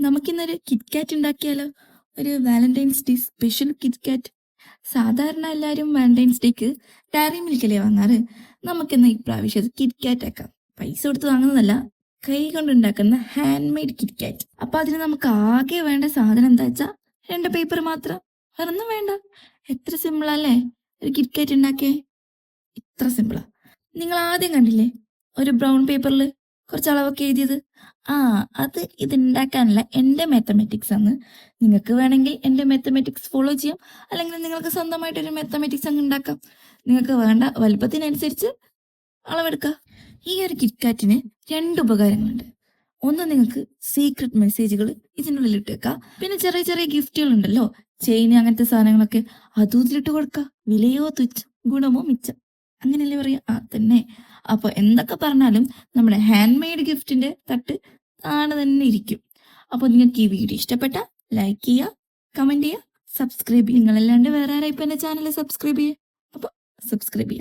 നമുക്കിന്നൊരു കിറ്റ്കാറ്റ് ഉണ്ടാക്കിയാലോ? ഒരു വാലന്റൈൻസ് ഡേ സ്പെഷ്യൽ കിറ്റ്കാറ്റ്. സാധാരണ എല്ലാവരും വാലന്റൈൻസ് ഡേക്ക് ഡയറി മിൽക്കല്ലേ വാങ്ങാറ്. നമുക്കിന്ന് ഇപ്രാവശ്യം കിറ്റ്കാറ്റ് ആക്കാം. പൈസ കൊടുത്ത് വാങ്ങുന്നതല്ല, കൈ കൊണ്ടുണ്ടാക്കുന്ന ഹാൻഡ് മെയ്ഡ് കിറ്റ്കാറ്റ്. അപ്പൊ അതിന് നമുക്ക് ആകെ വേണ്ട സാധനം എന്താ വെച്ചാ 2 പേപ്പർ മാത്രം, വേറൊന്നും വേണ്ട. എത്ര സിമ്പിളല്ലേ ഒരു കിറ്റ്കാറ്റ് ഉണ്ടാക്കിയേ? ഇത്ര സിമ്പിളാ. നിങ്ങൾ ആദ്യം കണ്ടില്ലേ ഒരു ബ്രൗൺ പേപ്പറിൽ കുറച്ച് അളവൊക്കെ എഴുതിയത്? ആ, അത് ഇതുണ്ടാക്കാനുള്ള എൻ്റെ മാത്തമാറ്റിക്സ് ആണ്. നിങ്ങൾക്ക് വേണമെങ്കിൽ എൻ്റെ മാത്തമാറ്റിക്സ് ഫോളോ ചെയ്യാം, അല്ലെങ്കിൽ നിങ്ങൾക്ക് സ്വന്തമായിട്ടൊരു മാത്തമാറ്റിക്സ് അങ്ങ് ഉണ്ടാക്കാം. നിങ്ങൾക്ക് വേണ്ട വലുപ്പത്തിനനുസരിച്ച് അളവെടുക്കാം. ഈ ഒരു കിറ്റ്കാറ്റിന് 2 ഉപകാരങ്ങളുണ്ട്. ഒന്ന്, നിങ്ങൾക്ക് സീക്രട്ട് മെസ്സേജുകൾ ഇതിനുള്ളിൽ ഇട്ട് വെക്കാം. പിന്നെ ചെറിയ ചെറിയ ഗിഫ്റ്റുകൾ ഉണ്ടല്ലോ, ചെയിന് അങ്ങനത്തെ സാധനങ്ങളൊക്കെ, അതും ഇതിലിട്ട് കൊടുക്കാം. വിലയോ തുച്ഛം, ഗുണമോ മിച്ചം, അങ്ങനെയല്ലേ പറയാ? ആ തന്നെ. അപ്പൊ എന്തൊക്കെ പറഞ്ഞാലും നമ്മുടെ ഹാൻഡ് മെയ്ഡ് ഗിഫ്റ്റിന്റെ തട്ട് താഴെ തന്നെ ഇരിക്കും. അപ്പൊ നിങ്ങൾക്ക് ഈ വീഡിയോ ഇഷ്ടപ്പെട്ട ലൈക്ക് ചെയ്യുക, കമന്റ് ചെയ്യുക, സബ്സ്ക്രൈബ് ചെയ്യുക. നിങ്ങളല്ലാണ്ട് വേറെ ആരാ ഇപ്പൊ എന്റെ ചാനൽ സബ്സ്ക്രൈബ് ചെയ്യുക? അപ്പൊ സബ്സ്ക്രൈബ് ചെയ്യുക.